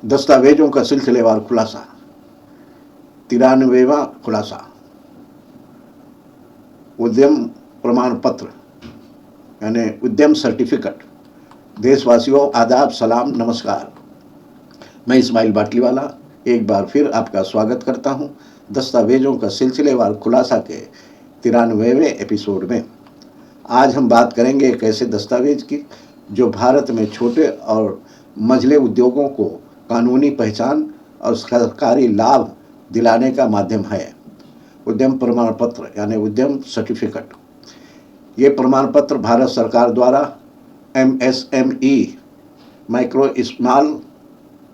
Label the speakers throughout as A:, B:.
A: दस्तावेजों का सिलसिलेवार खुलासा, 93वां खुलासा। उद्यम प्रमाण पत्र यानी उद्यम सर्टिफिकेट। देशवासियों, आदाब, सलाम, नमस्कार। मैं इस्माइल बाटलीवाला एक बार फिर आपका स्वागत करता हूं दस्तावेजों का सिलसिलेवार खुलासा के 93वें एपिसोड में। आज हम बात करेंगे एक ऐसे दस्तावेज की जो भारत में छोटे और मझले उद्योगों को कानूनी पहचान और सरकारी लाभ दिलाने का माध्यम है। उद्यम प्रमाण पत्र यानी उद्यम सर्टिफिकेट। ये प्रमाण पत्र भारत सरकार द्वारा MSME micro small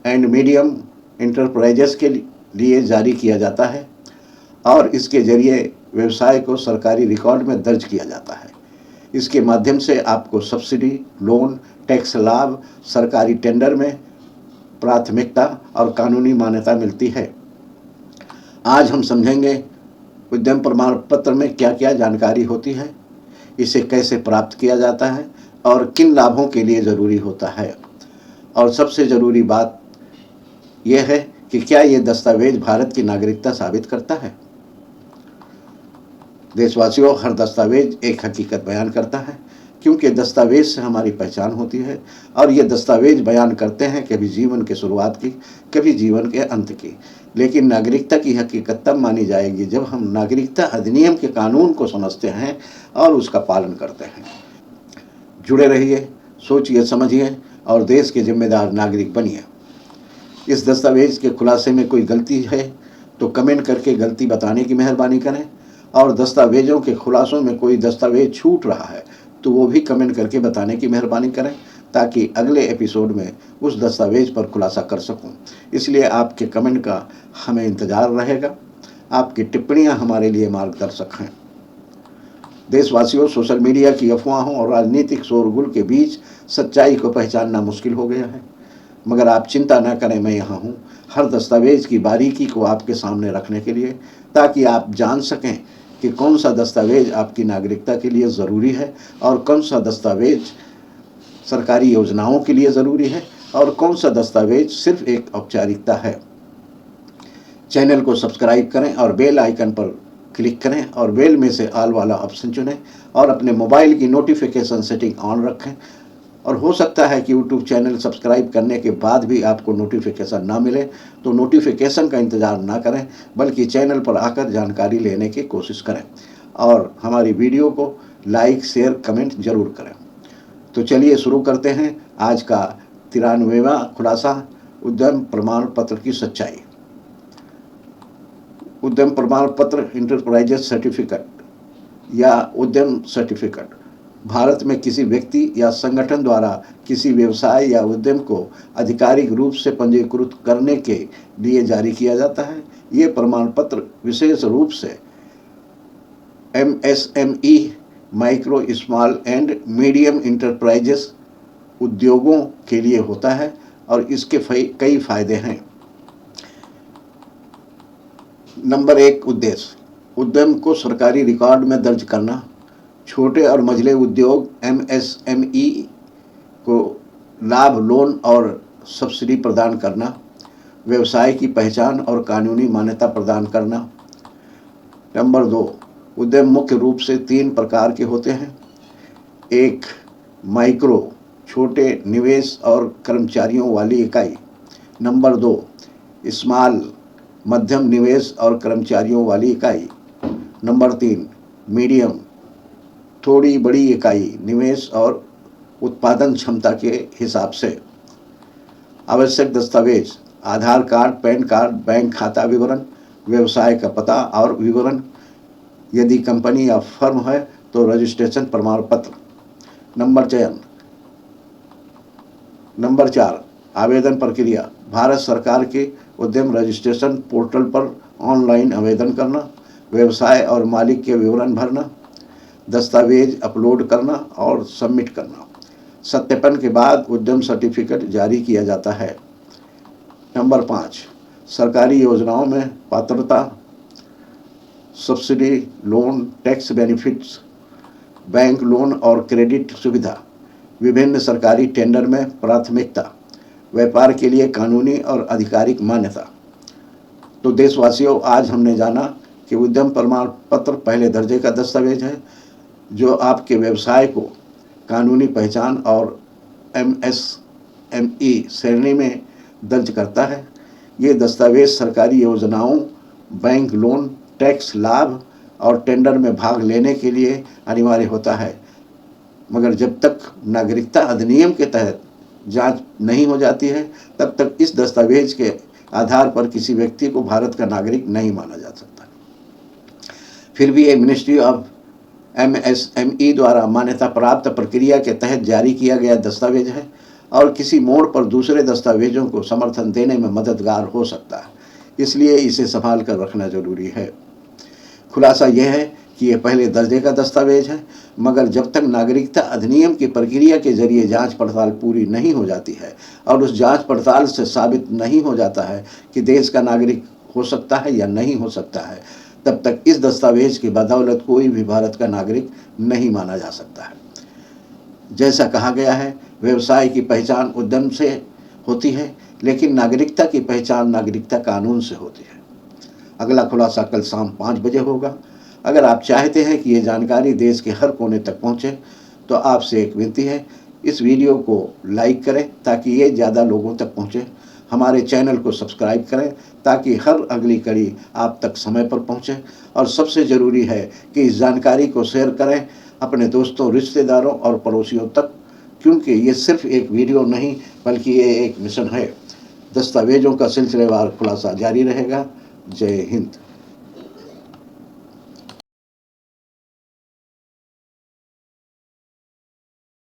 A: and medium enterprises के लिए जारी किया जाता है और इसके जरिए व्यवसाय को सरकारी रिकॉर्ड में दर्ज किया जाता है। इसके माध्यम से आपको सब्सिडी, लोन, टैक्स लाभ, सरकारी टेंडर में प्राथमिकता और कानूनी मान्यता मिलती है। आज हम समझेंगे उद्यम प्रमाण पत्र में क्या क्या जानकारी होती है, इसे कैसे प्राप्त किया जाता है और किन लाभों के लिए ज़रूरी होता है, और सबसे ज़रूरी बात यह है कि क्या ये दस्तावेज भारत की नागरिकता साबित करता है। देशवासियों, हर दस्तावेज एक हकीकत बयान करता है, क्योंकि दस्तावेज से हमारी पहचान होती है और ये दस्तावेज बयान करते हैं कभी जीवन के शुरुआत की, कभी जीवन के अंत की। लेकिन नागरिकता की हकीकत तब मानी जाएगी जब हम नागरिकता अधिनियम के कानून को समझते हैं और उसका पालन करते हैं। जुड़े रहिए, सोचिए, समझिए और देश के जिम्मेदार नागरिक बनिए। इस दस्तावेज के खुलासे में कोई गलती है तो कमेंट करके गलती बताने की मेहरबानी करें, और दस्तावेजों के खुलासों में कोई दस्तावेज छूट रहा है तो वो भी कमेंट करके बताने की मेहरबानी करें, ताकि अगले एपिसोड में उस दस्तावेज पर खुलासा कर सकूं। इसलिए आपके कमेंट का हमें इंतज़ार रहेगा। आपकी टिप्पणियां हमारे लिए मार्गदर्शक हैं। देशवासियों, सोशल मीडिया की अफवाहों और राजनीतिक शोरगुल के बीच सच्चाई को पहचानना मुश्किल हो गया है, मगर आप चिंता न करें, मैं यहाँ हूँ हर दस्तावेज की बारीकी को आपके सामने रखने के लिए, ताकि आप जान सकें कि कौन सा दस्तावेज आपकी नागरिकता के लिए ज़रूरी है और कौन सा दस्तावेज सरकारी योजनाओं के लिए ज़रूरी है और कौन सा दस्तावेज सिर्फ एक औपचारिकता है। चैनल को सब्सक्राइब करें और बेल आइकन पर क्लिक करें और बेल में से ऑल वाला ऑप्शन चुनें और अपने मोबाइल की नोटिफिकेशन सेटिंग ऑन रखें। और हो सकता है कि यूट्यूब चैनल सब्सक्राइब करने के बाद भी आपको नोटिफिकेशन ना मिले, तो नोटिफिकेशन का इंतज़ार ना करें, बल्कि चैनल पर आकर जानकारी लेने की कोशिश करें और हमारी वीडियो को लाइक, शेयर, कमेंट ज़रूर करें। तो चलिए शुरू करते हैं आज का 93वां खुलासा, उद्यम प्रमाण पत्र की सच्चाई। उद्यम प्रमाण पत्र इंटरप्राइजेस सर्टिफिकेट या उद्यम सर्टिफिकेट भारत में किसी व्यक्ति या संगठन द्वारा किसी व्यवसाय या उद्यम को आधिकारिक रूप से पंजीकृत करने के लिए जारी किया जाता है। ये प्रमाण पत्र विशेष रूप से MSME micro small and medium enterprises उद्योगों के लिए होता है और इसके कई फायदे हैं। नंबर 1, उद्देश्य। उद्यम को सरकारी रिकॉर्ड में दर्ज करना। छोटे और मझले उद्योग MSME को लाभ, लोन और सब्सिडी प्रदान करना। व्यवसाय की पहचान और कानूनी मान्यता प्रदान करना। नंबर 2, उद्यम मुख्य रूप से 3 प्रकार के होते हैं। 1, माइक्रो, छोटे निवेश और कर्मचारियों वाली इकाई। नंबर 2, स्मॉल, मध्यम निवेश और कर्मचारियों वाली इकाई। नंबर 3, मीडियम, थोड़ी बड़ी इकाई, निवेश और उत्पादन क्षमता के हिसाब से। आवश्यक दस्तावेज: आधार कार्ड, पैन कार्ड, बैंक खाता विवरण, व्यवसाय का पता और विवरण। यदि कंपनी या फर्म है तो रजिस्ट्रेशन प्रमाण पत्र। नंबर 4, आवेदन प्रक्रिया। भारत सरकार के उद्यम रजिस्ट्रेशन पोर्टल पर ऑनलाइन आवेदन करना, व्यवसाय और मालिक के विवरण भरना, दस्तावेज अपलोड करना और सबमिट करना। सत्यापन के बाद उद्यम सर्टिफिकेट जारी किया जाता है। नंबर 5, सरकारी योजनाओं में पात्रता, subsidy, loan, tax benefits, bank loan और क्रेडिट सुविधा, विभिन्न सरकारी टेंडर में प्राथमिकता, व्यापार के लिए कानूनी और आधिकारिक मान्यता। तो देशवासियों, आज हमने जाना कि उद्यम प्रमाण पत्र पहले दर्जे का दस्तावेज है जो आपके व्यवसाय को कानूनी पहचान और MSME श्रेणी में दर्ज करता है। ये दस्तावेज सरकारी योजनाओं, बैंक लोन, टैक्स लाभ और टेंडर में भाग लेने के लिए अनिवार्य होता है, मगर जब तक नागरिकता अधिनियम के तहत जांच नहीं हो जाती है तब तक इस दस्तावेज के आधार पर किसी व्यक्ति को भारत का नागरिक नहीं माना जा सकता। फिर भी ये मिनिस्ट्री ऑफ MSME द्वारा मान्यता प्राप्त प्रक्रिया के तहत जारी किया गया दस्तावेज है और किसी मोड़ पर दूसरे दस्तावेजों को समर्थन देने में मददगार हो सकता है, इसलिए इसे संभाल कर रखना जरूरी है। खुलासा यह है कि ये पहले दर्जे का दस्तावेज है, मगर जब तक नागरिकता अधिनियम की प्रक्रिया के जरिए जांच पड़ताल पूरी नहीं हो जाती है और उस जांच पड़ताल से साबित नहीं हो जाता है कि देश का नागरिक हो सकता है या नहीं हो सकता है, तब तक इस दस्तावेज की बदौलत कोई भी भारत का नागरिक नहीं माना जा सकता है। जैसा कहा गया है, व्यवसाय की पहचान उद्यम से होती है, लेकिन नागरिकता की पहचान नागरिकता कानून से होती है। अगला खुलासा कल शाम 5 बजे होगा। अगर आप चाहते हैं कि ये जानकारी देश के हर कोने तक पहुंचे, तो आपसे एक विनती है, इस वीडियो को लाइक करें ताकि ये ज़्यादा लोगों तक पहुंचे। हमारे चैनल को सब्सक्राइब करें ताकि हर अगली कड़ी आप तक समय पर पहुंचे। और सबसे ज़रूरी है कि इस जानकारी को शेयर करें अपने दोस्तों, रिश्तेदारों और पड़ोसियों तक, क्योंकि ये सिर्फ एक वीडियो नहीं बल्कि ये एक मिशन है। दस्तावेजों का सिलसिलेवार खुलासा जारी रहेगा। जय हिंद।